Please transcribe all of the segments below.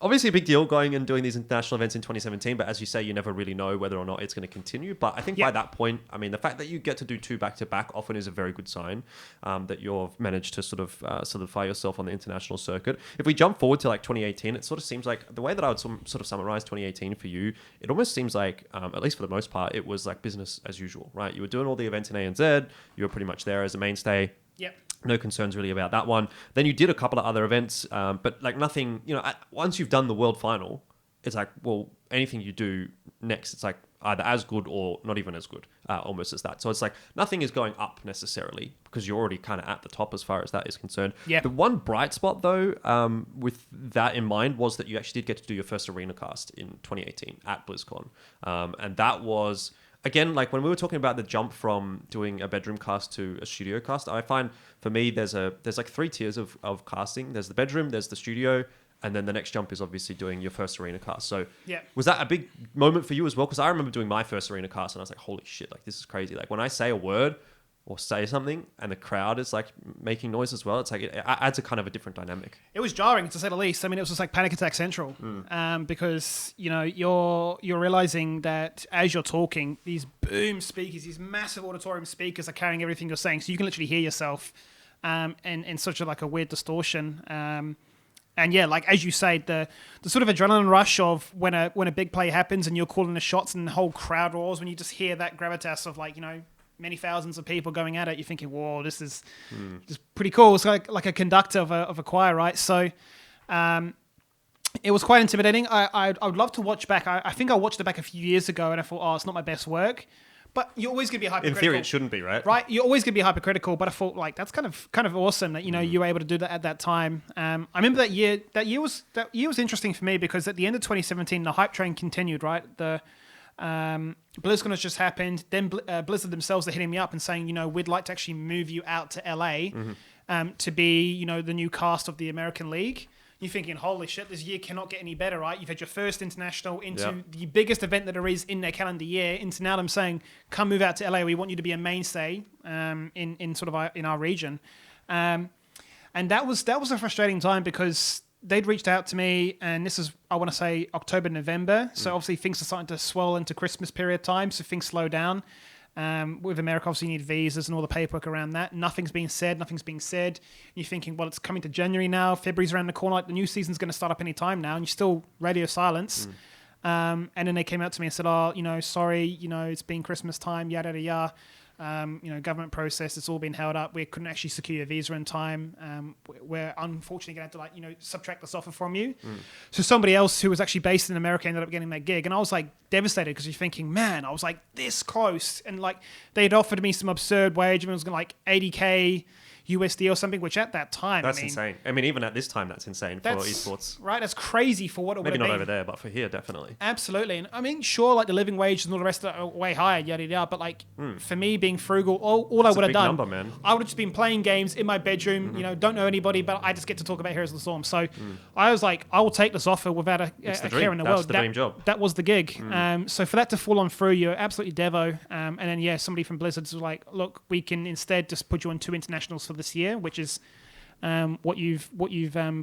obviously a big deal going and doing these international events in 2017, but as you say, you never really know whether or not it's going to continue. But I think by that point, I mean, the fact that you get to do 2 back-to-back often is a very good sign that you've managed to sort of solidify yourself on the international circuit. If we jump forward to like 2018, it sort of seems like the way that I would sort of summarize 2018 for you, it almost seems like, at least for the most part, it was like business as usual, right? You were doing all the events in ANZ, you were pretty much there as a mainstay. Yep. No concerns really about that one. Then you did a couple of other events, but like nothing, once you've done the world final, it's like, well, anything you do next, it's like either as good or not even as good, almost as that. So it's like nothing is going up necessarily because you're already kind of at the top as far as that is concerned. Yeah. The one bright spot though, with that in mind, was that you actually did get to do your first arena cast in 2018 at Blizzcon. And that was... Again, like when we were talking about the jump from doing a bedroom cast to a studio cast, I find for me there's like 3 tiers of casting. There's the bedroom, there's the studio, and then the next jump is obviously doing your first arena cast. So was that a big moment for you as well? Because I remember doing my first arena cast and I was like, holy shit, like this is crazy. Like when I say a word or say something and the crowd is like making noise as well, it's like it adds a kind of a different dynamic. It was jarring, to say the least. I mean, it was just like Panic Attack Central, because you're realizing that as you're talking, these boom speakers, these massive auditorium speakers are carrying everything you're saying, so you can literally hear yourself, in such a weird distortion. And yeah, like as you say, the sort of adrenaline rush of when a big play happens and you're calling the shots and the whole crowd roars, when you just hear that gravitas of many thousands of people going at it, you're thinking, whoa, this is just pretty cool. It's like a conductor of a choir, right? So it was quite intimidating. I would love to watch back. I think I watched it back a few years ago and I thought, oh, it's not my best work. But you're always going to be hypercritical. In theory, it shouldn't be, right? Right? You're always going to be hypercritical, but I thought that's kind of awesome that you were able to do that at that time. I remember that year. That year was interesting for me because at the end of 2017, the hype train continued. Right? The BlizzCon has just happened. Then Blizzard themselves are hitting me up and saying, we'd like to actually move you out to LA to be, the new cast of the American League. You're thinking, holy shit, this year cannot get any better, right? You've had your first international into the biggest event that there is in their calendar year. Into now, I'm saying, come move out to LA. We want you to be a mainstay in sort of in our region, and that was a frustrating time because they'd reached out to me, and this is, I want to say, October, November. So obviously things are starting to swell into Christmas period time, so things slow down. With America, obviously you need visas and all the paperwork around that. Nothing's being said. And you're thinking, well, it's coming to January now. February's around the corner. Like the new season's going to start up any time now, and you're still radio silence. And then they came out to me and said, oh, sorry, it's been Christmas time, yada, yada, yada. Government process, it's all been held up. We couldn't actually secure your visa in time. We're unfortunately going to have to subtract this offer from you. So somebody else who was actually based in America ended up getting that gig. And I was like devastated because you're thinking, man, I was like this close. And like they'd offered me some absurd wage. And it was going to like 80K USD or something, which at that time... That's insane. I mean, even at this time, that's insane for esports. Right, that's crazy for what it would have been. Maybe not over there, but for here, definitely. Absolutely. And I mean, sure, like the living wage and all the rest of it are way higher, yada, yada, but like for me being frugal, all I would have done... number, man. I would have just been playing games in my bedroom, don't know anybody, but I just get to talk about Heroes of the Storm. So I was like, I will take this offer without a care in the world. That's the dream job. That was the gig. So for that to fall on through, you're absolutely devo. And then, somebody from Blizzard was like, look, we can instead just put you on 2 internationals for this year, which is what you've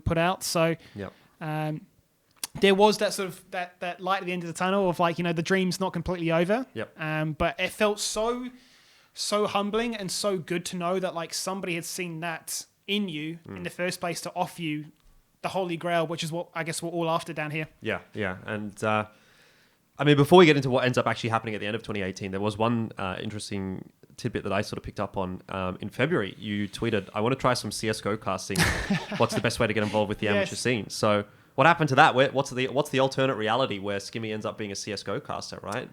put out. So there was that sort of that light at the end of the tunnel of like, the dream's not completely over. But it felt so humbling and so good to know that like somebody had seen that in you in the first place to offer you the Holy Grail, which is what I guess we're all after down here. Yeah. And I mean, before we get into what ends up actually happening at the end of 2018, there was one interesting tidbit that I sort of picked up on. In February, you tweeted, I want to try some CSGO casting. What's the best way to get involved with the amateur scene? So what happened to that? What's the alternate reality where Skimmy ends up being a CSGO caster, right?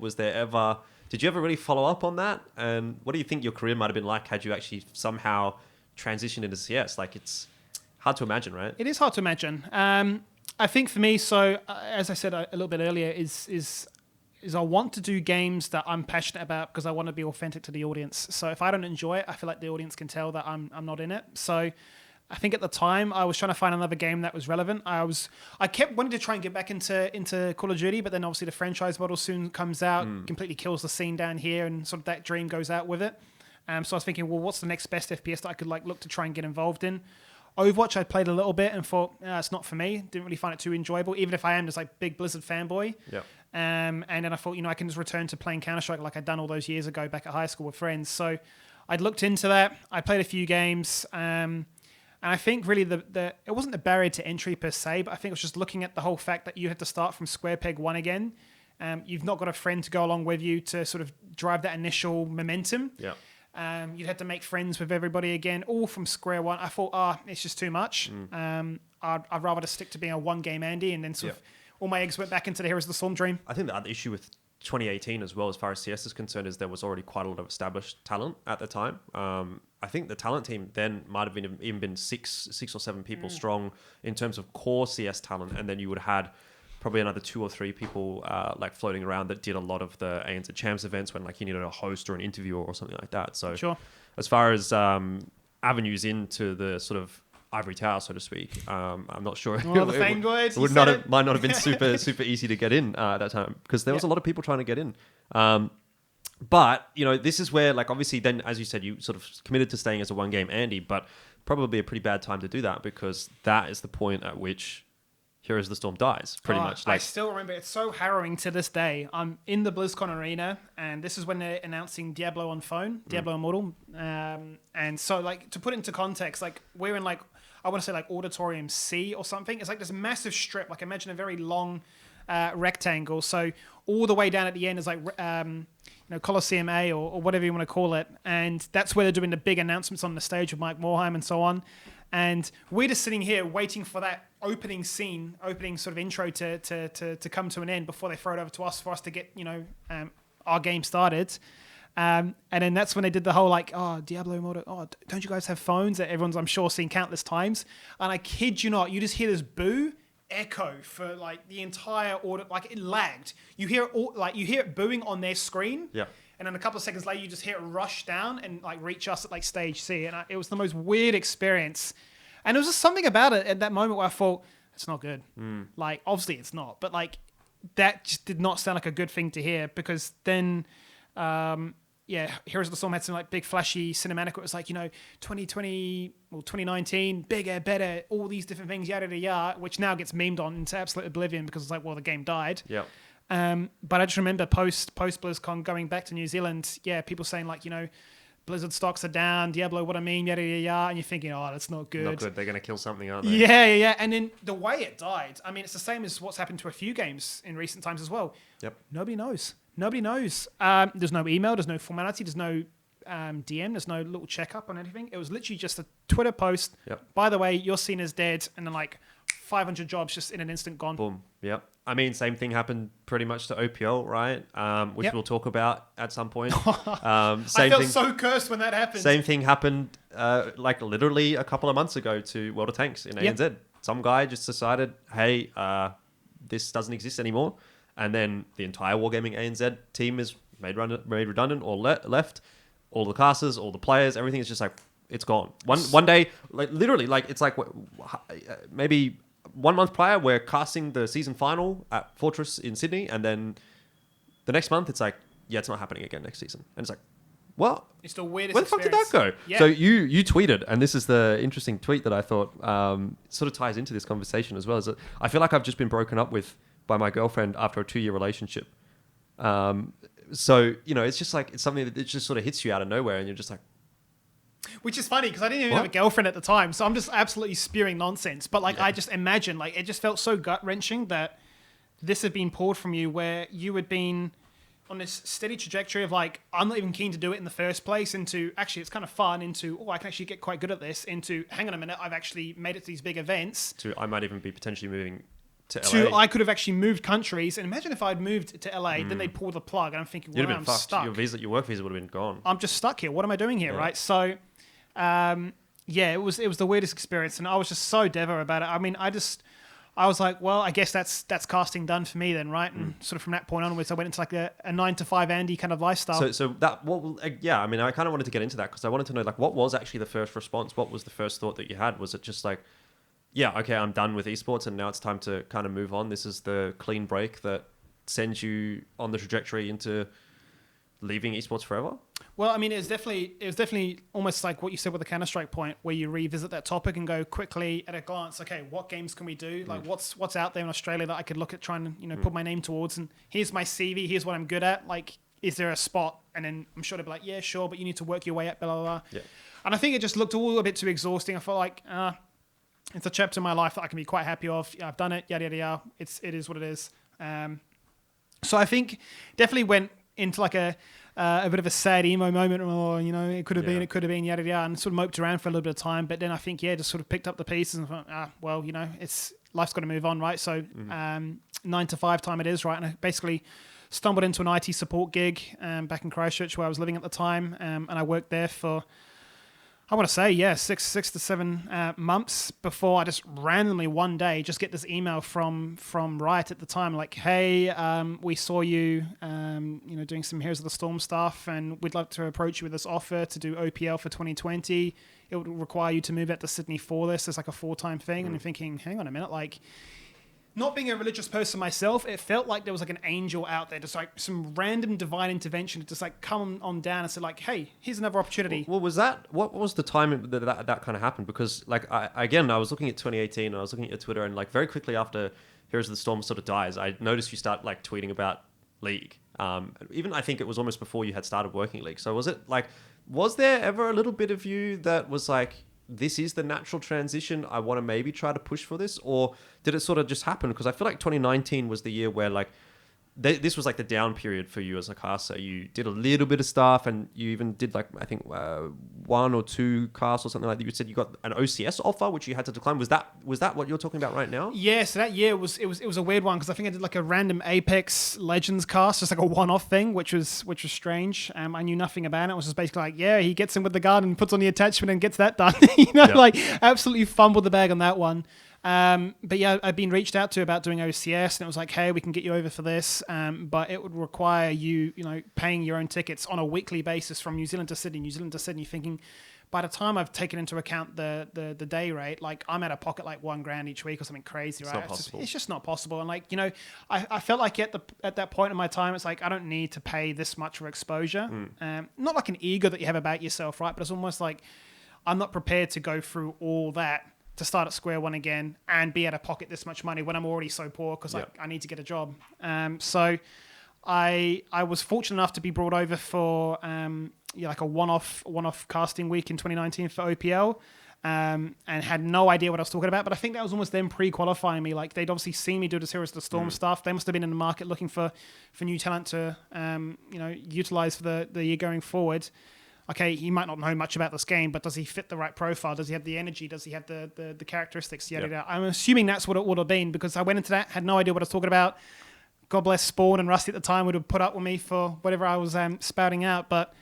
Did you ever really follow up on that? And what do you think your career might have been like had you actually somehow transitioned into CS? Like, it's hard to imagine, right? It is hard to imagine. I think for me, so as I said a little bit earlier, is I want to do games that I'm passionate about because I want to be authentic to the audience. So if I don't enjoy it, I feel like the audience can tell that I'm not in it. So I think at the time I was trying to find another game that was relevant. I kept wanting to try and get back into Call of Duty, but then obviously the franchise model soon comes out, completely kills the scene down here, and sort of that dream goes out with it. So I was thinking, well, what's the next best FPS that I could like look to try and get involved in? Overwatch, I played a little bit and thought, it's not for me. Didn't really find it too enjoyable, even if I am just like big Blizzard fanboy. Yeah. And then I thought, I can just return to playing Counter-Strike like I'd done all those years ago back at high school with friends. So I'd looked into that. I played a few games. And I think really it wasn't the barrier to entry per se, but I think it was just looking at the whole fact that you had to start from square peg one again. You've not got a friend to go along with you to sort of drive that initial momentum. Yeah. You'd have to make friends with everybody again, all from square one. I thought, it's just too much. I'd rather just stick to being a one-game Andy, and then sort of all my eggs went back into the Heroes of the Storm dream. I think the other issue with 2018 as well, as far as CS is concerned, is there was already quite a lot of established talent at the time. I think the talent team then might have even been six or seven people strong in terms of core CS talent, and then you would have had probably another 2 or 3 people like floating around that did a lot of the ANZ Champs events when like you needed a host or an interviewer or something like that. So sure. As far as avenues into the sort of ivory tower, so to speak, I'm not sure. Well, the Fame Glades, might not have been super easy to get in at that time because there was a lot of people trying to get in. But this is where, like, obviously then, as you said, you sort of committed to staying as a one-game Andy, but probably a pretty bad time to do that because that is the point at which Heroes of the Storm dies, pretty much. I still remember, it's so harrowing to this day. I'm in the BlizzCon arena, and this is when they're announcing Diablo on phone, Diablo Immortal. And so, like, to put it into context, like, we're in, like, I want to say, like, Auditorium C or something. It's like this massive strip, like, imagine a very long rectangle. So all the way down at the end is, like, Coliseum A or whatever you want to call it. And that's where they're doing the big announcements on the stage with Mike Morheim and so on. And we're just sitting here waiting for that opening sort of intro to come to an end before they throw it over to us for us to get, our game started. And then that's when they did the whole like, Diablo Immortal, don't you guys have phones? That everyone's, I'm sure, seen countless times. And I kid you not, you just hear this boo echo for like the entire order, like it lagged. You hear it booing on their screen. Yeah. And then a couple of seconds later, you just hear it rush down and like reach us at like stage C. And it was the most weird experience. And there was just something about it at that moment where I thought, it's not good. Like, obviously it's not. But like, that just did not sound like a good thing to hear because then, Heroes of the Storm had some like big flashy cinematic. It was like, 2020 or 2019, bigger, better, all these different things, yada, yada, yada, which now gets memed on into absolute oblivion because it's like, well, the game died. Yeah. But I just remember post BlizzCon going back to New Zealand, people saying like, Blizzard stocks are down, Diablo, what I mean, yada, yada, yada, and you're thinking, that's not good. Not good. They're going to kill something, aren't they? Yeah. And then the way it died, I mean, it's the same as what's happened to a few games in recent times as well. Yep. Nobody knows. There's no email, there's no formality, there's no DM, there's no little checkup on anything. It was literally just a Twitter post. Yep. By the way, your scene is dead, and then like 500 jobs just in an instant gone. Boom. Yep. I mean, same thing happened pretty much to OPL, right? Which we'll talk about at some point. I felt so cursed when that happened. Same thing happened like literally a couple of months ago to World of Tanks in ANZ. Some guy just decided, hey, this doesn't exist anymore. And then the entire Wargaming ANZ team is made redundant or left. All the casters, all the players, everything is just like, it's gone. One day, like literally, like it's like maybe 1 month prior, we're casting the season final at Fortress in Sydney, and then the next month, it's like, it's not happening again next season. And it's like, what? It's the weirdest. Where the fuck did that go? Yeah. So you tweeted, and this is the interesting tweet that I thought sort of ties into this conversation as well. Is that I feel like I've just been broken up with by my girlfriend after a 2-year relationship. So it's just like it's something that it just sort of hits you out of nowhere, and you're just like. Which is funny because I didn't even have a girlfriend at the time, so I'm just absolutely spewing nonsense. But like, I just imagine, like, it just felt so gut wrenching that this had been pulled from you, where you had been on this steady trajectory of like, I'm not even keen to do it in the first place. Into actually, it's kind of fun. Into I can actually get quite good at this. Into hang on a minute, I've actually made it to these big events. To I might even be potentially moving to LA. I could have actually moved countries, and imagine if I'd moved to LA, then they'd pull the plug, and I'm thinking, well, I'm stuck. Your work visa would have been gone. I'm just stuck here. What am I doing here, right? So. It was the weirdest experience, and I was just so devo about it. I mean, I was like, well, I guess that's casting done for me then, right? And sort of from that point onwards, I went into like a 9-to-5 Andy kind of lifestyle. So that I mean, I kind of wanted to get into that because I wanted to know like what was actually the first response? What was the first thought that you had? Was it just like, okay, I'm done with esports, and now it's time to kind of move on. This is the clean break that sends you on the trajectory into leaving esports forever? Well, I mean, it was definitely almost like what you said with the Counter-Strike point, where you revisit that topic and go quickly at a glance, okay, what games can we do? Like, what's out there in Australia that I could look at trying to, put my name towards? And here's my CV, here's what I'm good at. Like, is there a spot? And then I'm sure they'll be like, yeah, sure, but you need to work your way up, blah, blah, blah. Yeah. And I think it just looked all a bit too exhausting. I felt like, it's a chapter in my life that I can be quite happy of. I've done it, yada, yada, yada. It is what it is. So I think definitely went into like a bit of a sad emo moment, or it could have been, yada yada, and sort of moped around for a little bit of time. But then I think just sort of picked up the pieces and thought, it's life's got to move on, right? So 9 to 5 time it is, right? And I basically stumbled into an IT support gig back in Christchurch where I was living at the time, and I worked there for, I want to say, 6 to 7 months before I just randomly one day just get this email from Riot at the time, like, hey, we saw you, doing some Heroes of the Storm stuff, and we'd love to approach you with this offer to do OPL for 2020. It would require you to move out to Sydney for this. It's like a full-time thing. And I'm thinking, hang on a minute, like, not being a religious person myself, it felt like there was like an angel out there, just like some random divine intervention to just like come on down and say like, hey, here's another opportunity. Well, what was the time that kind of happened? Because like, I was looking at 2018 and I was looking at your Twitter, and like very quickly after Heroes of the Storm sort of dies, I noticed you start like tweeting about League. Even I think it was almost before you had started working League. So was there ever a little bit of you that was like, this is the natural transition, I want to maybe try to push for this? Or did it sort of just happen? Because I feel like 2019 was the year where like this was like the down period for you as a caster. You did a little bit of stuff, and you even did like, I think 1 or 2 casts or something like that. You said you got an OCS offer which you had to decline. Was that what you're talking about right now? Yeah, so that year was a weird one, because I think I did like a random Apex Legends cast, just like a one-off thing, which was strange. I knew nothing about it. It was just basically like, yeah, he gets in with the gun and puts on the attachment and gets that done. Like absolutely fumbled the bag on that one. But yeah, I've been reached out to about doing OCS, and it was like, hey, we can get you over for this, but it would require you, paying your own tickets on a weekly basis from New Zealand to Sydney, thinking by the time I've taken into account the day rate, like I'm out of pocket like $1,000 each week or something crazy, right? It's just not possible. And like, I felt like at that point in my time, it's like, I don't need to pay this much for exposure. Not like an ego that you have about yourself, right? But it's almost like I'm not prepared to go through all that to start at square one again and be out of pocket this much money when I'm already so poor, because I need to get a job. So I was fortunate enough to be brought over for like a one-off casting week in 2019 for OPL, and had no idea what I was talking about. But I think that was almost them pre-qualifying me. Like they'd obviously seen me do the Heroes of the Storm stuff. They must have been in the market looking for new talent to utilize for the year going forward. Okay, he might not know much about this game, but does he fit the right profile? Does he have the energy? Does he have the characteristics? Yada, yada. I'm assuming that's what it would have been, because I went into that, had no idea what I was talking about. God bless Spawn and Rusty at the time would have put up with me for whatever I was spouting out, but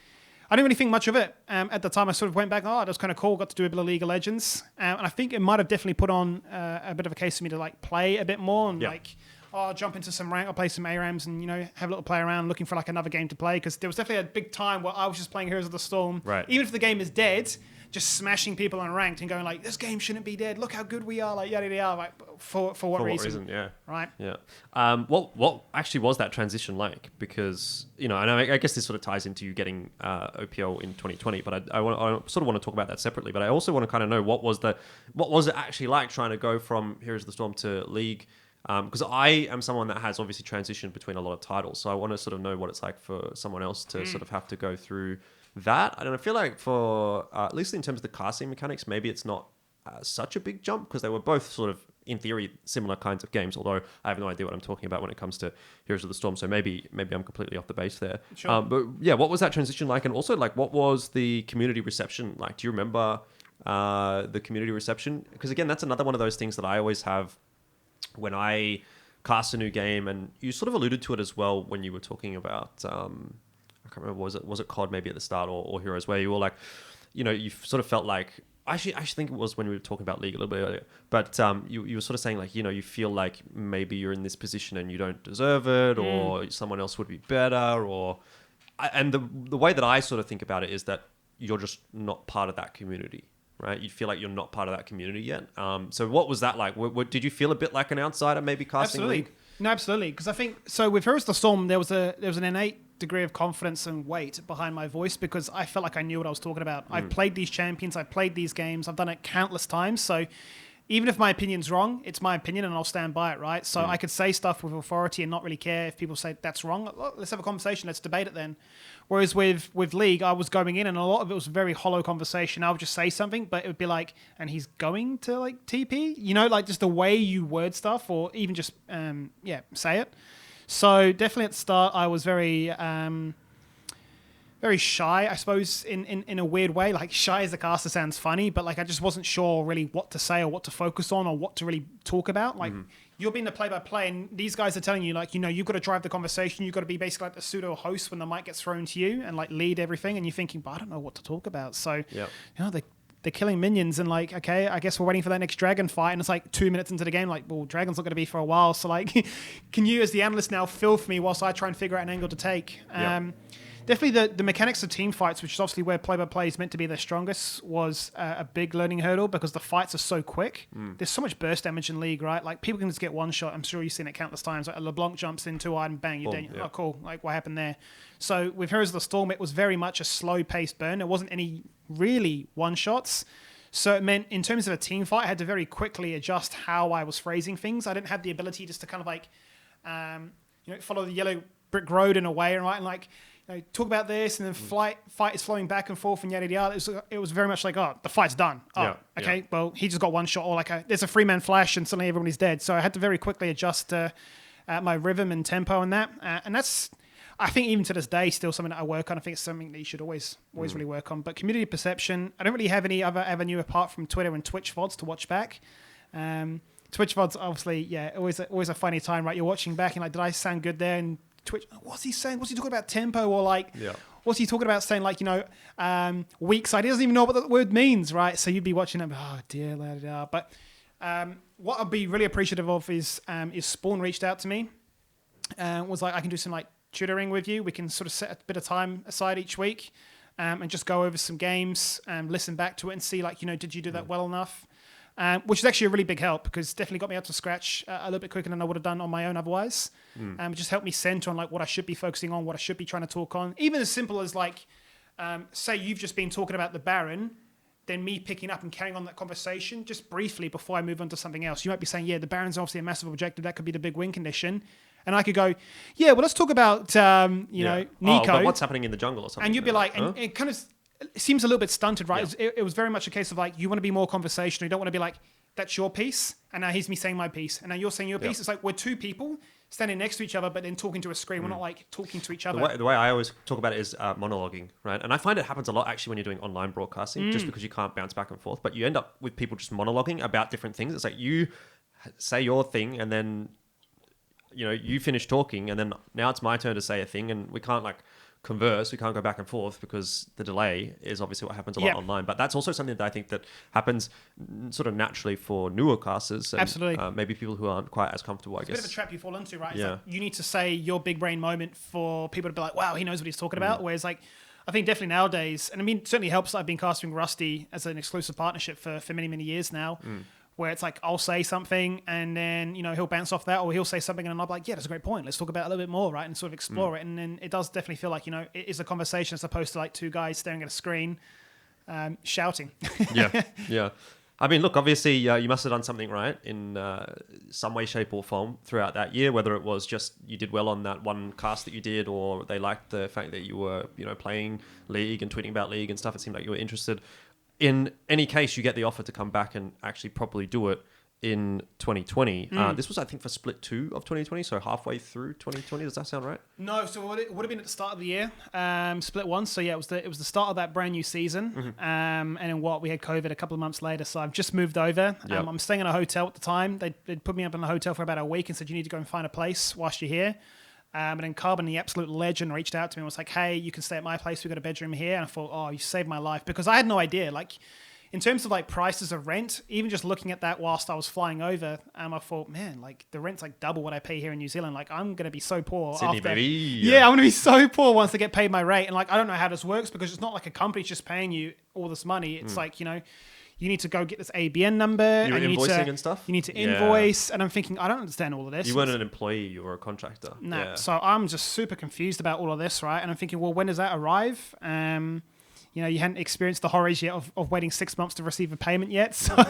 I didn't really think much of it. At the time, I sort of went back, that was kind of cool, got to do a bit of League of Legends. And I think it might have definitely put on a bit of a case for me to like play a bit more and I'll jump into some rank, I'll play some ARAMs and, have a little play around looking for like another game to play. Because there was definitely a big time where I was just playing Heroes of the Storm. Right. Even if the game is dead, just smashing people on ranked and going like, this game shouldn't be dead. Look how good we are. Like, yada, yada, yada. Like, for what reason? Yeah. Right. Yeah. What actually was that transition like? Because, I guess this sort of ties into you getting OPL in 2020, but I sort of want to talk about that separately. But I also want to kind of know what was it actually like trying to go from Heroes of the Storm to League? Because I am someone that has obviously transitioned between a lot of titles, so I want to sort of know what it's like for someone else to sort of have to go through that. And I feel like for at least in terms of the casting mechanics, maybe it's not such a big jump, because they were both sort of in theory similar kinds of games. Although I have no idea what I'm talking about when it comes to Heroes of the Storm, so maybe I'm completely off the base there. Sure. But yeah, what was that transition like? And also like, what was the community reception like? Do you remember the community reception? Because again, that's another one of those things that I always have when I cast a new game, and you sort of alluded to it as well when you were talking about, I can't remember, was it COD maybe at the start or Heroes, where you were like, you sort of felt like, I actually think it was when we were talking about League a little bit earlier, but you were sort of saying like, you feel like maybe you're in this position and you don't deserve it, or someone else would be better, and the way that I sort of think about it is that you're just not part of that community. Right, you feel like you're not part of that community yet. So what was that like? Did you feel a bit like an outsider, maybe casting League? No, absolutely. Because I think so with Heroes of the Storm, there was an innate degree of confidence and weight behind my voice because I felt like I knew what I was talking about. I've played these champions, I've played these games, I've done it countless times. So even if my opinion's wrong, it's my opinion and I'll stand by it, right? So I could say stuff with authority and not really care if people say that's wrong. Well, let's have a conversation, let's debate it then. Whereas with League, I was going in and a lot of it was very hollow conversation. I would just say something, but it would be like, and he's going to like TP? You know, like just the way you word stuff or even just, say it. So definitely at the start, I was very shy, I suppose, in a weird way. Like shy as a caster sounds funny, but like I just wasn't sure really what to say or what to focus on or what to really talk about. Like you're being the play-by-play and these guys are telling you like, you've got to drive the conversation. You've got to be basically like the pseudo host when the mic gets thrown to you and like lead everything. And you're thinking, but I don't know what to talk about. So, they're killing minions and like, okay, I guess we're waiting for that next dragon fight. And it's like 2 minutes into the game, like, well, dragon's not going to be for a while. So like, can you as the analyst now fill for me whilst I try and figure out an angle to take? Definitely the mechanics of team fights, which is obviously where play-by-play is meant to be their strongest, was a big learning hurdle because the fights are so quick. There's so much burst damage in League, right? Like people can just get one shot. I'm sure you've seen it countless times. Like a LeBlanc jumps in 2-eyed and bang, you're dead. Oh, cool. Like what happened there? So with Heroes of the Storm, it was very much a slow-paced burn. There wasn't any really one-shots. So it meant in terms of a team fight, I had to very quickly adjust how I was phrasing things. I didn't have the ability just to kind of like, follow the yellow brick road in a way, right? And like, talk about this, and then fight is flowing back and forth, and yada yada. It was very much like, the fight's done. Okay, well, he just got one shot, or like there's a 3-man flash, and suddenly everybody's dead. So I had to very quickly adjust my rhythm and tempo and that, and that's, I think, even to this day, still something that I work on. I think it's something that you should always really work on. But community perception, I don't really have any other avenue apart from Twitter and Twitch VODs to watch back. Twitch VODs, obviously, always a funny time, right? You're watching back and like, did I sound good there? And Twitch, what's he saying? What's he talking about tempo? Or like, what's he talking about saying like, weak side? He doesn't even know what the word means, right? So you'd be watching him, oh dear, la, da, da. But what I'd be really appreciative of is Spawn reached out to me. Was like, I can do some like tutoring with you. We can sort of set a bit of time aside each week and just go over some games and listen back to it and see like, did you do that well enough? Which is actually a really big help because definitely got me up to scratch a little bit quicker than I would have done on my own otherwise. It just helped me center on like what I should be focusing on, what I should be trying to talk on. Even as simple as like, say you've just been talking about the Baron, then me picking up and carrying on that conversation just briefly before I move on to something else. You might be saying, the Baron's obviously a massive objective. That could be the big win condition. And I could go, well, let's talk about, Nico. But what's happening in the jungle or something? And you'd be like, and it kind of seems a little bit stunted, right? Yeah. It was very much a case of like, you want to be more conversational. You don't want to be like, that's your piece. And now here's me saying my piece. And now you're saying your piece. It's like, we're two people standing next to each other, but then talking to a screen. We're not like talking to each other. The way I always talk about it is monologuing, right? And I find it happens a lot actually when you're doing online broadcasting, just because you can't bounce back and forth. But you end up with people just monologuing about different things. It's like you say your thing and then, you finish talking and then now it's my turn to say a thing and we can't like converse. We can't go back and forth because the delay is obviously what happens a lot online. But that's also something that I think that happens sort of naturally for newer casters. And, absolutely. Maybe people who aren't quite as comfortable, I guess. It's a bit of a trap you fall into, right? It's like you need to say your big brain moment for people to be like, wow, he knows what he's talking about. Whereas like, I think definitely nowadays, and I mean, it certainly helps that I've been casting Rusty as an exclusive partnership for many, many years now. Where it's like, I'll say something and then, he'll bounce off that or he'll say something and I'm like, that's a great point. Let's talk about it a little bit more, right? And sort of explore it. And then it does definitely feel like, it is a conversation as opposed to like two guys staring at a screen, shouting. Yeah. I mean, look, obviously you must have done something right in some way, shape or form throughout that year, whether it was just you did well on that one cast that you did or they liked the fact that you were, playing League and tweeting about League and stuff. It seemed like you were interested. In any case, you get the offer to come back and actually properly do it in 2020. This was, I think, for Split 2 of 2020, so halfway through 2020. Does that sound right? No, so it would have been at the start of the year, Split 1. So yeah, it was the start of that brand new season. And then we had COVID a couple of months later, so I've just moved over. I'm staying in a hotel at the time. They'd put me up in the hotel for about a week and said, you need to go and find a place whilst you're here. And then Carbon, the absolute legend, reached out to me and was like, hey, you can stay at my place. We've got a bedroom here. And I thought, oh, you saved my life. Because I had no idea. Like, in terms of like prices of rent, even just looking at that whilst I was flying over, I thought, man, like the rent's like double what I pay here in New Zealand. Like, I'm going to be so poor. Sydney, after. baby. Yeah, I'm going to be so poor once I get paid my rate. And like, I don't know how this works because it's not like a company's just paying you all this money. It's like, you need to go get this ABN number. You were and invoicing and stuff? You need to Yeah. invoice. And I'm thinking, I don't understand all of this. You weren't an employee, you were a contractor. No. Yeah. So I'm just super confused about all of this, right? And I'm thinking, well, when does that arrive? You hadn't experienced the horrors yet of waiting 6 months to receive a payment yet. So,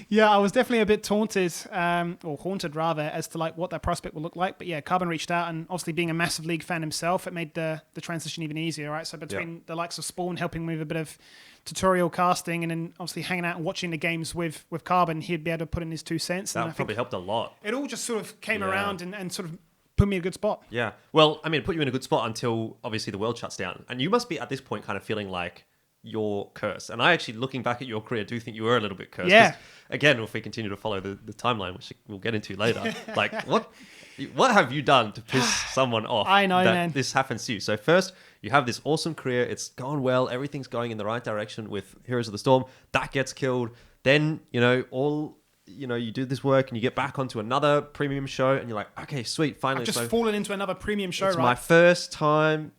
yeah, I was definitely a bit taunted, or haunted rather, as to like what that prospect would look like. But yeah, Carbon reached out, and obviously being a massive League fan himself, it made the transition even easier, right? So between the likes of Spawn helping me with a bit of tutorial casting, and then obviously hanging out and watching the games with Carbon, he'd be able to put in his 2 cents. That and probably helped a lot. It all just sort of came around and sort of put me in a good spot. Yeah. Well, I mean, it put you in a good spot until obviously the world shuts down. And you must be at this point kind of feeling like you're cursed. And I actually, looking back at your career, do think you were a little bit cursed. Yeah. Again, if we continue to follow the timeline, which we'll get into later, like what have you done to piss someone off? I know, that man. This happens to you. So first, you have this awesome career. It's going well. Everything's going in the right direction with Heroes of the Storm. That gets killed. Then, you do this work and you get back onto another premium show and you're like, okay, sweet, finally. I've just fallen into another premium show, it's right? my first time,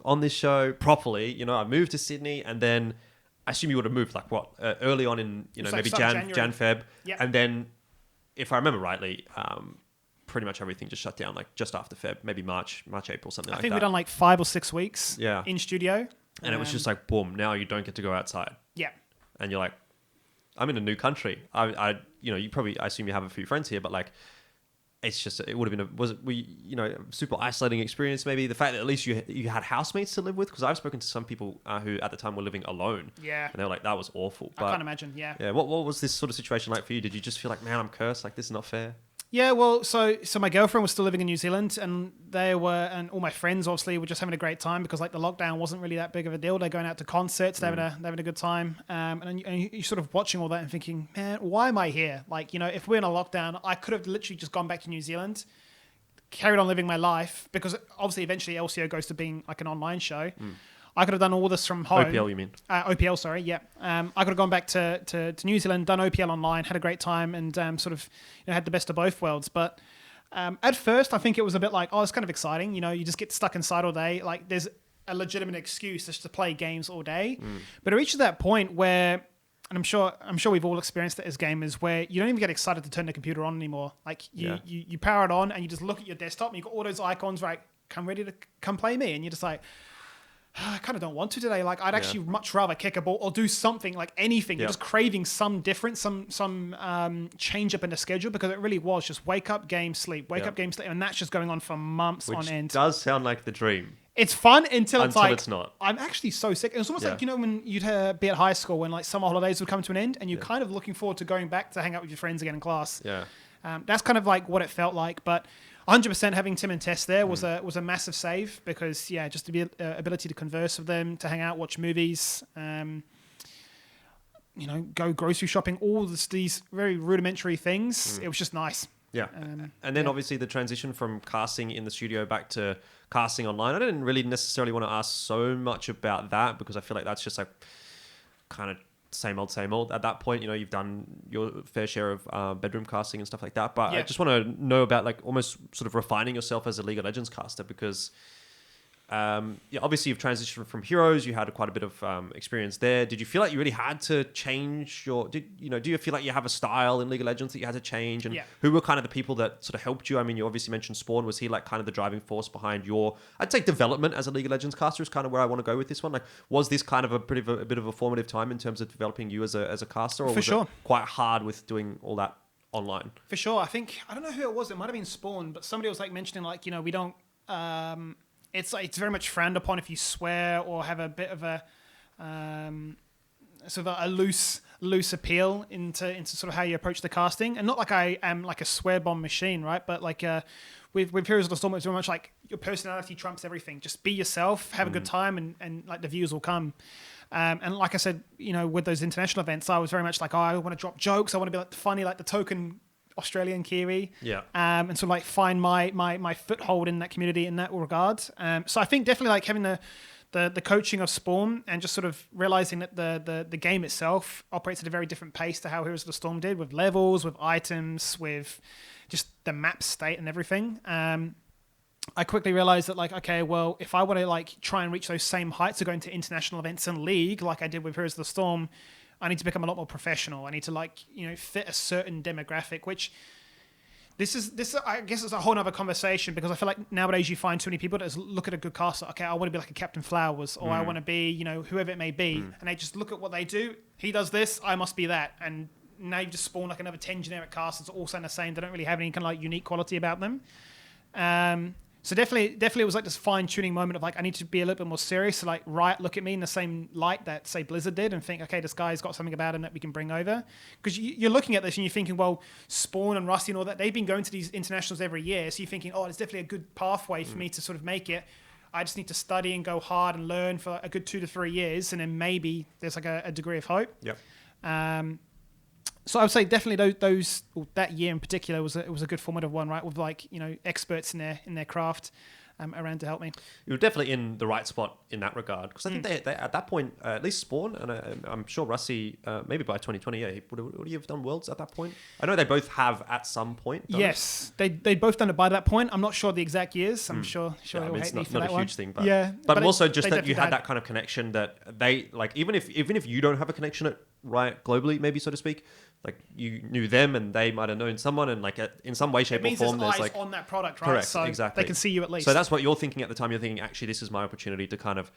on this show properly. I moved to Sydney, and then I assume you would have moved like what early on in maybe Jan Feb, Yep. and then if I remember rightly, pretty much everything just shut down like just after Feb, maybe March, April, something like that. I think we've done like 5 or 6 weeks in studio. And it was just like, boom, now you don't get to go outside. Yeah. And you're like, I'm in a new country. I assume you have a few friends here, but like, it's just, it would have been a super isolating experience. Maybe the fact that at least you had housemates to live with, because I've spoken to some people who at the time were living alone. Yeah. And they were like, that was awful. I can't imagine. Yeah. Yeah. What was this sort of situation like for you? Did you just feel like, man, I'm cursed? Like, this is not fair? Yeah, well, so my girlfriend was still living in New Zealand, and and all my friends obviously were just having a great time because like the lockdown wasn't really that big of a deal. They're going out to concerts, they're having a good time, and you're sort of watching all that and thinking, man, why am I here? Like, if we're in a lockdown, I could have literally just gone back to New Zealand, carried on living my life, because obviously eventually LCO goes to being like an online show. I could have done all this from home. OPL, you mean? OPL, sorry, yeah. I could have gone back to New Zealand, done OPL online, had a great time, and sort of had the best of both worlds. But at first, I think it was a bit like, oh, it's kind of exciting. You just get stuck inside all day. Like, there's a legitimate excuse just to play games all day. But it reaches that point where, and I'm sure we've all experienced it as gamers, where you don't even get excited to turn the computer on anymore. Like, you power it on, and you just look at your desktop, and you've got all those icons, right? Come ready to come play me. And you're just like, I kind of don't want to today. Like, I'd actually much rather kick a ball or do something, like anything. You're just craving some difference, some change up in the schedule, because it really was just wake up, game, sleep, wake up, game, sleep. And that's just going on for months on end. Which does sound like the dream. It's fun until it's not. I'm actually so sick. It was almost like, when you'd be at high school when like summer holidays would come to an end and you're kind of looking forward to going back to hang out with your friends again in class. Yeah. That's kind of like what it felt like. But 100% having Tim and Tess there was a massive save, because just the ability to converse with them, to hang out, watch movies, go grocery shopping, all these very rudimentary things. It was just nice. Yeah. And then obviously the transition from casting in the studio back to casting online. I didn't really necessarily want to ask so much about that, because I feel like that's just like kind of same old at that point. You've done your fair share of bedroom casting and stuff like that, but I just want to know about like almost sort of refining yourself as a League of Legends caster, because obviously you've transitioned from Heroes, you had quite a bit of experience there. Did you feel like you really had to change do you feel like you have a style in League of Legends that you had to change? And who were kind of the people that sort of helped you? I mean, you obviously mentioned Spawn. Was he like kind of the driving force behind your, I'd say, development as a League of Legends caster is kind of where I want to go with this one. Like, was this kind of a bit of a formative time in terms of developing you as a caster, or was it quite hard with doing all that online? For sure. I don't know who it was. It might have been Spawn, but somebody was like mentioning like, we don't, it's very much frowned upon if you swear or have a bit of a sort of a loose appeal into sort of how you approach the casting. And not like I am like a swear bomb machine, right? But like with Heroes of the Storm, it's very much like your personality trumps everything. Just be yourself, have a good time, and like the views will come. And like I said, with those international events, I was very much like, oh, I want to drop jokes. I want to be like funny, like the token Australian Kiwi, and sort of like find my foothold in that community in that regard. So I think definitely like having the coaching of Spawn and just sort of realizing that the game itself operates at a very different pace to how Heroes of the Storm did, with levels, with items, with just the map state and everything. I quickly realized that like, okay, well, if I want to like try and reach those same heights of going to international events and League like I did with Heroes of the Storm, I need to become a lot more professional. I need to fit a certain demographic, which this I guess it's a whole other conversation, because I feel like nowadays you find too many people that just look at a good caster. Okay, I want to be like a Captain Flowers, or I want to be, whoever it may be. And they just look at what they do. He does this, I must be that. And now you just spawn like another 10 generic casters all saying the same. They don't really have any kind of like unique quality about them. So definitely it was like this fine-tuning moment of like, I need to be a little bit more serious. So like Riot look at me in the same light that, say, Blizzard did, and think, okay, this guy's got something about him that we can bring over. Because you're looking at this and you're thinking, well, Spawn and Rusty and all that, they've been going to these internationals every year. So you're thinking, oh, it's definitely a good pathway for me to sort of make it. I just need to study and go hard and learn for a good 2 to 3 years, and then maybe there's like a degree of hope. Yep. So I would say definitely that year in particular was a good formative one, right? With experts in their craft around to help me. You were definitely in the right spot in that regard, because I think they at that point, at least Spawn, and I'm sure Rusty, maybe by 2020, yeah, would he have done Worlds at that point? I know they both have at some point. Yes, they'd both done it by that point. I'm not sure the exact years. I'm sure yeah, he'll hate it's me not, for not that a one. huge thing, but yeah, but also just that you had died. that kind of connection that they like, even if you don't have a connection at Riot globally, maybe so to speak. Like you knew them and they might have known someone, and like in some way, shape, or form, there's eyes on that product, right? Correct, so exactly. they can see you at least. So that's what you're thinking at the time. You're thinking, actually, this is my opportunity to kind of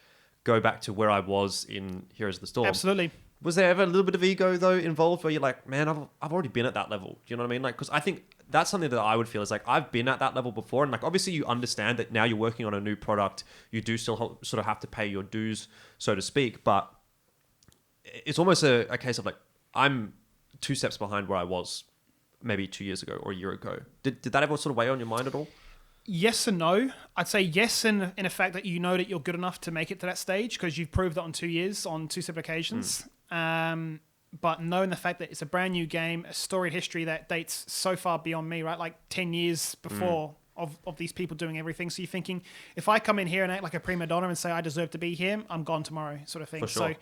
go back to where I was in Heroes of the Storm. Absolutely. Was there ever a little bit of ego though involved, where you're like, man, I've already been at that level? Do you know what I mean? Like, because I think that's something that I would feel is like, I've been at that level before, and like obviously you understand that now you're working on a new product, you do still sort of have to pay your dues, so to speak. But it's almost a case of like, I'm 2 steps behind where I was maybe 2 years ago or a year ago. Did that ever sort of weigh on your mind at all? Yes and no. I'd say yes in the fact that you know that you're good enough to make it to that stage, because you've proved it on 2 years on 2 separate occasions. But no in the fact that it's a brand new game, a storied history that dates so far beyond me, right? Like 10 years before of these people doing everything. So you're thinking, if I come in here and act like a primadonna and say I deserve to be here, I'm gone tomorrow, sort of thing. For sure. So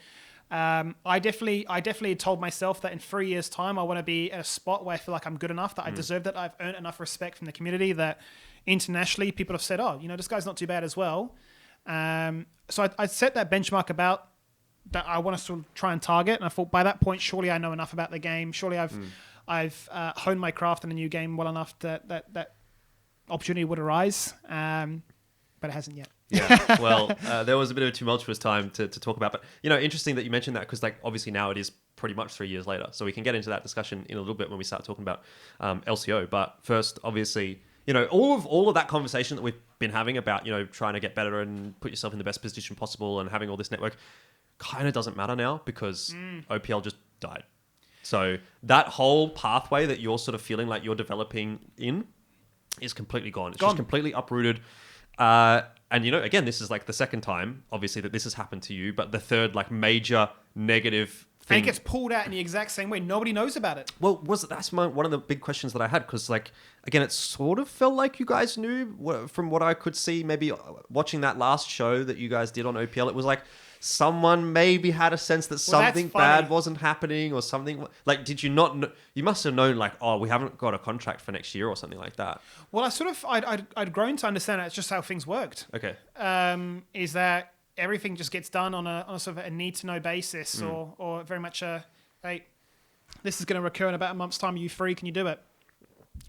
I definitely told myself that in 3 years' time, I want to be at a spot where I feel like I'm good enough, that I deserve that, I've earned enough respect from the community, that internationally people have said, oh, this guy's not too bad as well. So I set that benchmark about that I want to sort of try and target, and I thought by that point, surely I know enough about the game. Surely I've honed my craft in a new game well enough that opportunity would arise, but it hasn't yet. Yeah, well, there was a bit of a tumultuous time to talk about, but interesting that you mentioned that, because like obviously now it is pretty much 3 years later, so we can get into that discussion in a little bit when we start talking about LCO. But first, obviously, all of that conversation that we've been having about trying to get better and put yourself in the best position possible and having all this network kind of doesn't matter now, because OPL just died. So that whole pathway that you're sort of feeling like you're developing in is completely gone. It's just completely uprooted. And again, this is like the second time, obviously, that this has happened to you, but the third like major negative thing. And it gets pulled out in the exact same way. Nobody knows about it. Well, that's one of the big questions that I had, because like, again, it sort of felt like you guys knew from what I could see, maybe watching that last show that you guys did on OPL. It was like someone maybe had a sense that something bad wasn't happening, or something. Like, did you not know? You must have known like, oh, we haven't got a contract for next year or something like that. Well, I'd grown to understand that's just how things worked. Okay. Is that everything just gets done on a sort of a need to know basis, or very much hey, this is going to recur in about a month's time. Are you free? Can you do it?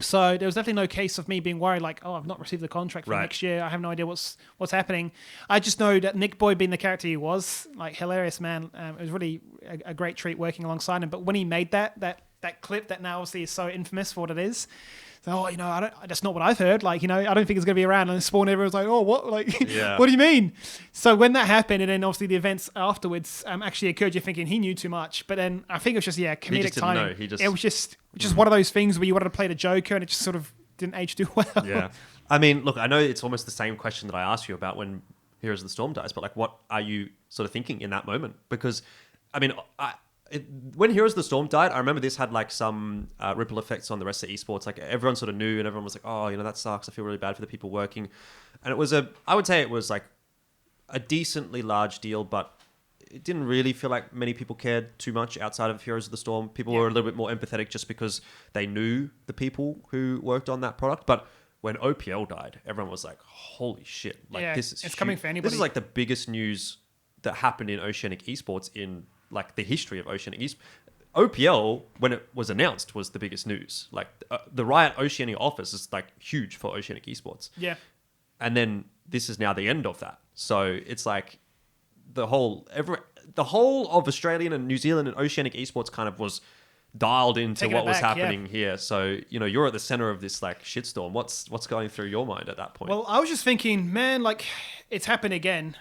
So there was definitely no case of me being worried, like, oh, I've not received the contract for next year. I have no idea what's happening. I just know that Nick Boyd, being the character he was, like, hilarious, man. It was really a great treat working alongside him. But when he made that clip that now obviously is so infamous for what it is, so, that's not what I've heard. Like, I don't think it's going to be around. And Spawn, everyone's like, oh, what? Like, what do you mean? So when that happened, and then obviously the events afterwards actually occurred, you're thinking he knew too much. But then I think it was just, comedic timing. It was just one of those things where you wanted to play the Joker, and it just sort of didn't age too well. Yeah. I mean, look, I know it's almost the same question that I asked you about when Heroes of the Storm dies, but like, what are you sort of thinking in that moment? Because, I mean, when Heroes of the Storm died, I remember this had like some ripple effects on the rest of esports. Like, everyone sort of knew, and everyone was like, oh, that sucks. I feel really bad for the people working. And I would say it was like a decently large deal, but it didn't really feel like many people cared too much outside of Heroes of the Storm. People were a little bit more empathetic just because they knew the people who worked on that product. But when OPL died, everyone was like, holy shit. Like, this is it's coming for anybody. This is like the biggest news that happened in Oceanic esports in like the history of Oceanic Esports. OPL, when it was announced, was the biggest news. Like the Riot Oceania office is like huge for Oceanic Esports. Yeah. And then this is now the end of that. So it's like the whole of Australian and New Zealand and Oceanic Esports kind of was dialed into Taking what it was back, happening here. So, you're at the center of this like shitstorm. What's going through your mind at that point? Well, I was just thinking, man, like it's happened again.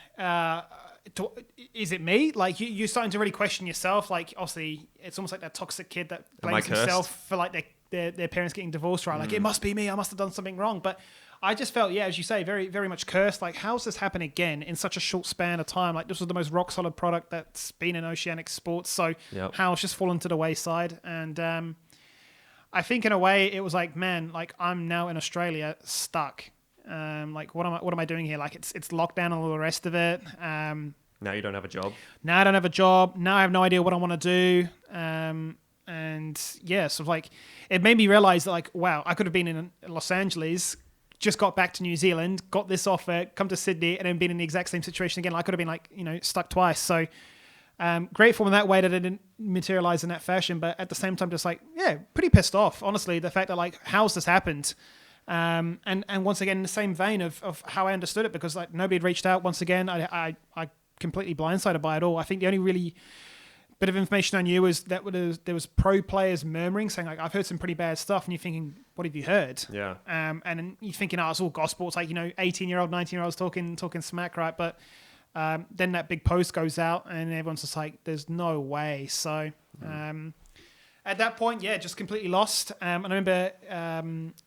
Is it me? Like you're starting to really question yourself. Like obviously, it's almost like that toxic kid that blames himself for like their parents getting divorced, right? Like it must be me. I must have done something wrong. But I just felt, as you say, very, very much cursed. Like, how's this happen again in such a short span of time? Like, this was the most rock solid product that's been in Oceanic sports. So how it's just fallen to the wayside. And I think in a way it was like, man, like I'm now in Australia stuck. Like, what am I doing here? Like, it's lockdown and all the rest of it. Now you don't have a job. Now I don't have a job. Now I have no idea what I want to do. And yeah, so like it made me realize that like, wow, I could have been in Los Angeles, just got back to New Zealand, got this offer, come to Sydney, and then been in the exact same situation again. I could have been like, stuck twice. So grateful in that way that it didn't materialize in that fashion. But at the same time, just like, pretty pissed off, honestly, the fact that like, how's this happened? And once again, in the same vein of how I understood it, because like nobody had reached out. Once again, I completely blindsided by it all. I think the only really bit of information I knew was that there was pro players murmuring, saying like, I've heard some pretty bad stuff, and you're thinking, what have you heard? Yeah. And then you're thinking, it's all gospel. It's like 18-year-old, 19-year-olds talking smack, right? But then that big post goes out, and everyone's just like, there's no way. So at that point, just completely lost. And I remember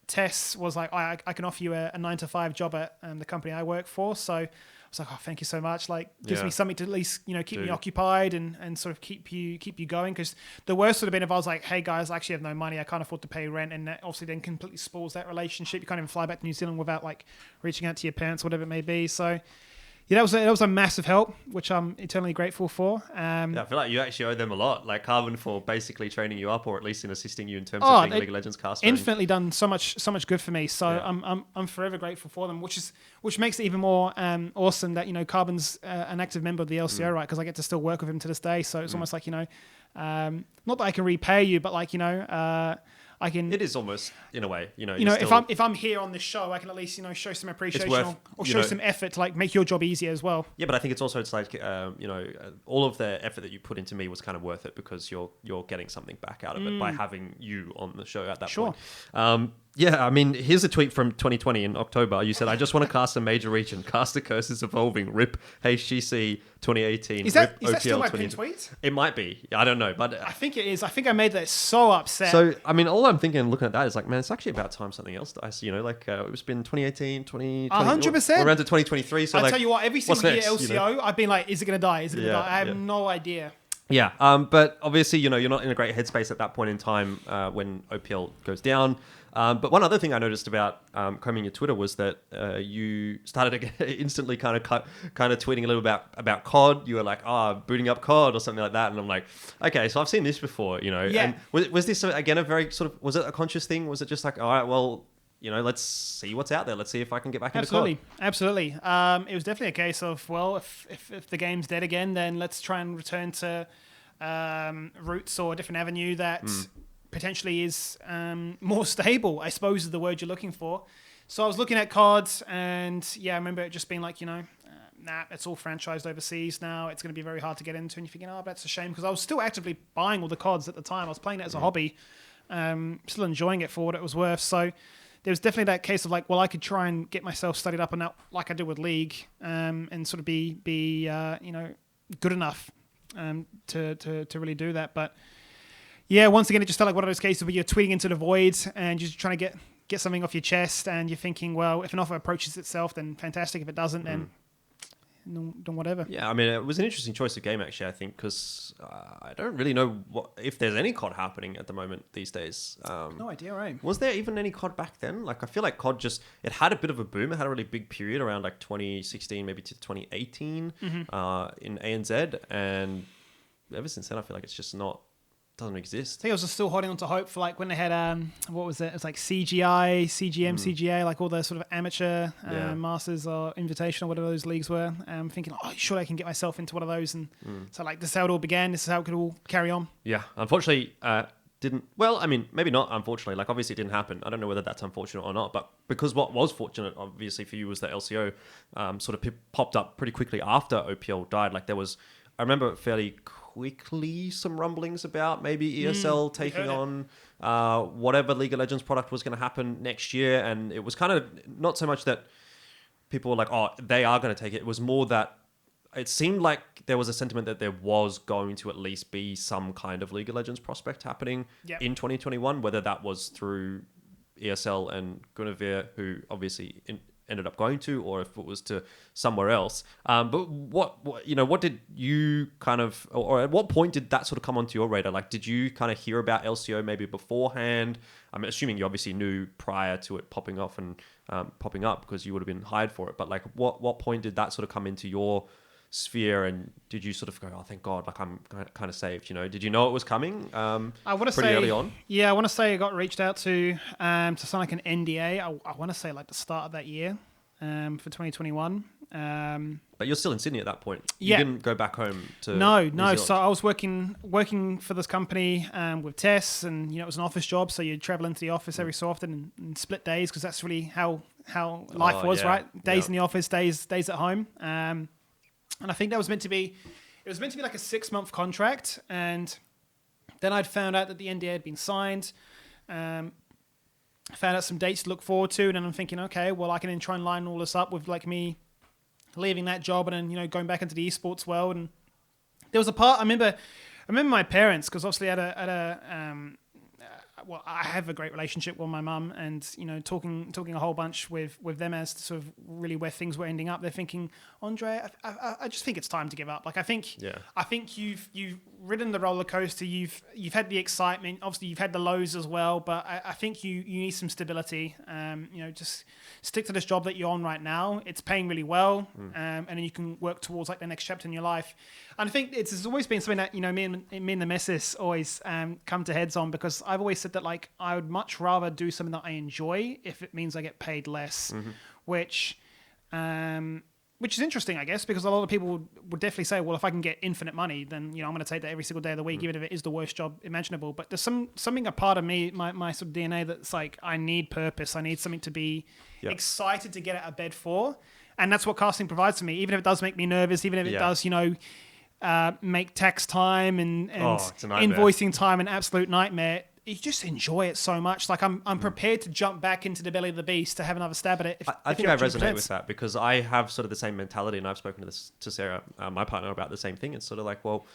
Tess was like, I can offer you a 9-to-5 job at the company I work for. So I was like, oh, thank you so much. Like, gives me something to at least, keep me occupied and sort of keep you going. Because the worst would have been if I was like, hey guys, I actually have no money. I can't afford to pay rent. And that obviously then completely spoils that relationship. You can't even fly back to New Zealand without like reaching out to your parents, whatever it may be. So that was a massive help, which I'm eternally grateful for. I feel like you actually owe them a lot, like Carbon, for basically training you up, or at least in assisting you in terms of being a League of Legends caster. Infinitely done so much good for me. So I'm forever grateful for them, which makes it even more awesome that Carbon's an active member of the LCO, right? Because I get to still work with him to this day. So it's almost like not that I can repay you, but like I can. It is almost in a way, if I'm here on this show, I can at least show some appreciation or show some effort to like make your job easier as well. Yeah, but I think it's like all of the effort that you put into me was kind of worth it, because you're getting something back out of it by having you on the show at that point. Yeah, I mean, here's a tweet from 2020 in October. You said, I just want to cast a major region. Caster curse is evolving. RIP HGC 2018. Is that RIP still OPL my pinned tweet? It might be. I don't know. But I think it is. I think I made that so upset. So, I mean, all I'm thinking looking at that is like, man, it's actually about time something else dies. It's been 2018, 2020. 100%. We're around to 2023. So I'll tell you what, every single year next, LCO, I've been like, is it going to die? Is it going to die? I have no idea. Yeah, but obviously, you're not in a great headspace at that point in time when OPL goes down. But one other thing I noticed about combing your Twitter was that you started instantly kind of tweeting a little about COD. You were like, booting up COD or something like that. And I'm like, okay, so I've seen this before, Yeah. And was this, again, a very sort of, was it a conscious thing? Was it just like, all right, well, let's see what's out there. Let's see if I can get back into COD. Absolutely. It was definitely a case of, well, if the game's dead again, then let's try and return to roots or a different avenue that potentially is more stable, I suppose is the word you're looking for. So I was looking at COD, and I remember it just being like, it's all franchised overseas now. It's going to be very hard to get into. And you're thinking, that's a shame, because I was still actively buying all the CODs at the time. I was playing it as a hobby, still enjoying it for what it was worth. So there was definitely that case of like, well, I could try and get myself studied up on that like I did with League, and sort of be good enough to really do that. But once again, it just felt like one of those cases where you're tweeting into the void and you're just trying to get something off your chest, and you're thinking, well, if an offer approaches itself, then fantastic. If it doesn't, then whatever. Yeah, I mean, it was an interesting choice of game, actually, I think, because I don't really know if there's any COD happening at the moment these days. No idea, right? Was there even any COD back then? Like, I feel like COD it had a bit of a boom. It had a really big period around like 2016, maybe to 2018 in ANZ. And ever since then, I feel like it's just not doesn't exist. I think I was just still holding on to hope for like when they had what was it? It was like CGI, CGM, CGA, like all the sort of amateur masters or invitation or whatever those leagues were. Thinking, oh, surely I can get myself into one of those. And so like this is how it all began. This is how it could all carry on. Yeah, unfortunately, didn't. Well, I mean, maybe not. Unfortunately, like obviously it didn't happen. I don't know whether that's unfortunate or not. But because what was fortunate, obviously for you, was that LCO sort of popped up pretty quickly after OPL died. Like there was, I remember fairly quickly some rumblings about maybe ESL taking on whatever League of Legends product was going to happen next year, and it was kind of not so much that people were like, oh, they are going to take it. It was more that it seemed like there was a sentiment that there was going to at least be some kind of League of Legends prospect happening in 2021, whether that was through ESL and Guinevere, who obviously ended up going to, or if it was to somewhere else. But what did you kind of, or at what point did that sort of come onto your radar? Like, did you kind of hear about LCO maybe beforehand? I'm assuming you obviously knew prior to it popping off and popping up because you would have been hired for it. But like, what point did that sort of come into your sphere, and did you sort of go, oh, thank God, like I'm kind of saved, did you know it was coming I want to pretty say early on? Yeah, I want to say I got reached out to sign like an NDA. I want to say like the start of that year for 2021. But you're still in Sydney at that point. Yeah. You didn't go back home to No. New Zealand. So I was working for this company with Tess, and it was an office job. So you'd travel into the office every so often and split days, because that's really how life was, right? Days in the office, days at home. And I think that was meant to be like a 6-month contract. And then I'd found out that the NDA had been signed. Found out some dates to look forward to. And then I'm thinking, okay, well, I can then try and line all this up with like me leaving that job and then, going back into the esports world. And there was a part, I remember my parents, because obviously I have a great relationship with my mum, and talking a whole bunch with them as to sort of really where things were ending up. They're thinking, Andre, I just think it's time to give up. Like I think you've ridden the roller coaster. You've had the excitement. Obviously, you've had the lows as well. But I think you need some stability. Just stick to this job that you're on right now. It's paying really well, and then you can work towards like the next chapter in your life. And I think it's always been something that me and the missus always come to heads on, because I've always said that like I would much rather do something that I enjoy if it means I get paid less, which is interesting, I guess, because a lot of people would definitely say, well, if I can get infinite money, then I'm going to take that every single day of the week, even if it is the worst job imaginable. But there's something a part of me, my sort of DNA, that's like I need purpose. I need something to be excited to get out of bed for, and that's what casting provides to me. Even if it does make me nervous, even if it does, make tax time and invoicing time an absolute nightmare. You just enjoy it so much. Like I'm prepared to jump back into the belly of the beast to have another stab at it. I think I resonate with that, because I have sort of the same mentality, and I've spoken to Sarah, my partner, about the same thing. It's sort of like, well,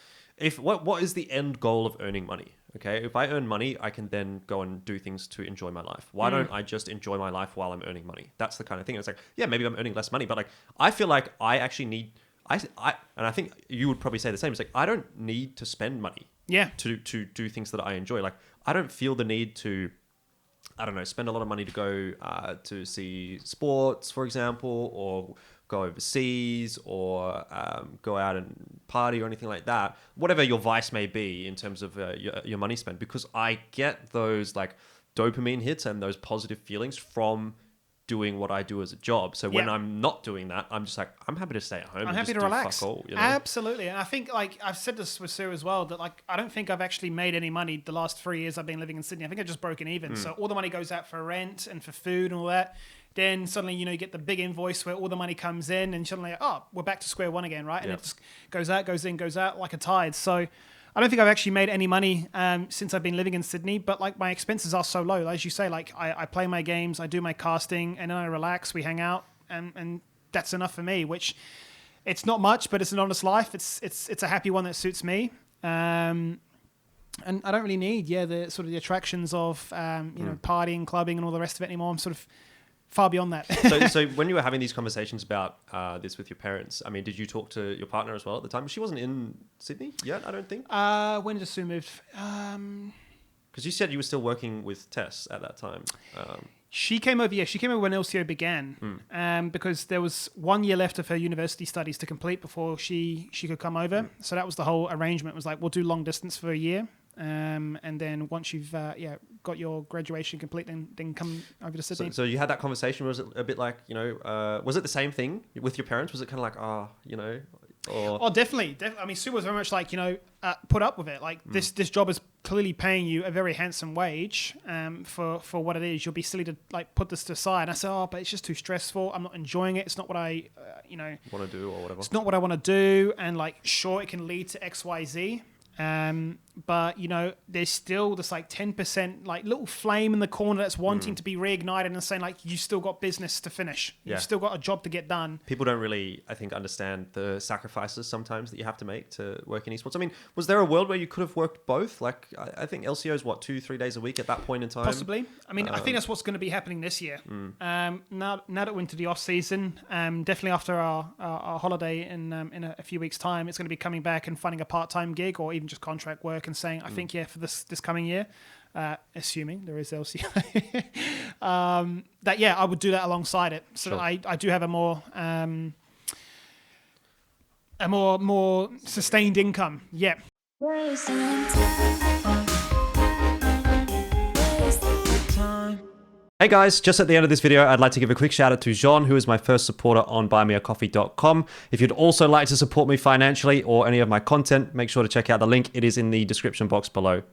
what is the end goal of earning money? Okay, if I earn money, I can then go and do things to enjoy my life. Why don't I just enjoy my life while I'm earning money? That's the kind of thing. It's like, yeah, maybe I'm earning less money, but like I feel like I actually need. And I think you would probably say the same. It's like I don't need to spend money. To do things that I enjoy. Like I don't feel the need to, I don't know, spend a lot of money to go to see sports, for example, or go overseas, or go out and party or anything like that. Whatever your vice may be in terms of your money spent, because I get those like dopamine hits and those positive feelings from doing what I do as a job. So when I'm not doing that, I'm just like, I'm happy to stay at home. I'm happy to relax. Fuck all, Absolutely. And I think like I've said this with Sue as well, that like I don't think I've actually made any money the last 3 years I've been living in Sydney. I think I've just broken even. So all the money goes out for rent and for food and all that. Then suddenly, you get the big invoice where all the money comes in, and suddenly, we're back to square one again, right? And it just goes out, goes in, goes out like a tide. So I don't think I've actually made any money since I've been living in Sydney, but like my expenses are so low. As you say, like I play my games, I do my casting, and then I relax, we hang out, and that's enough for me, which it's not much, but it's an honest life. It's a happy one that suits me. And I don't really need, the sort of the attractions of, partying, clubbing, and all the rest of it anymore. I'm sort of far beyond that. So when you were having these conversations about this with your parents, I mean, did you talk to your partner as well at the time? She wasn't in Sydney yet, I don't think. When did Sue move? Because you said you were still working with Tess at that time. She came over. She came over when LCO began, because there was 1 year left of her university studies to complete before she could come over. So that was the whole arrangement. It was like, we'll do long distance for a year. and then once you've got your graduation complete, then come over to Sydney. So you had that conversation. Was it a bit like, was it the same thing with your parents? Was it kind of like, or... Oh, definitely. I mean, Sue was very much like, put up with it. Like this job is clearly paying you a very handsome wage for what it is. You'll be silly to like put this to the side. And I said, but it's just too stressful. I'm not enjoying it. It's not what I, want to do or whatever. It's not what I want to do. And like, sure, it can lead to X, Y, Z. But there's still this like 10% like little flame in the corner that's wanting to be reignited and saying like, you still got business to finish. You've still got a job to get done. People don't really, I think, understand the sacrifices sometimes that you have to make to work in esports. I mean, was there a world where you could have worked both? Like, I think LCO is 2-3 days a week at that point in time. Possibly. I mean, I think that's what's going to be happening this year. Now that we're into the off season, definitely after our holiday in a few weeks' time, it's going to be coming back and finding a part-time gig or even just contract work and saying, I think, for this coming year, assuming there is LCO, I would do that alongside it. So sure. I do have a more sustained income. Yeah. Hey guys, just at the end of this video, I'd like to give a quick shout out to Jean, who is my first supporter on buymeacoffee.com. If you'd also like to support me financially or any of my content, make sure to check out the link. It is in the description box below.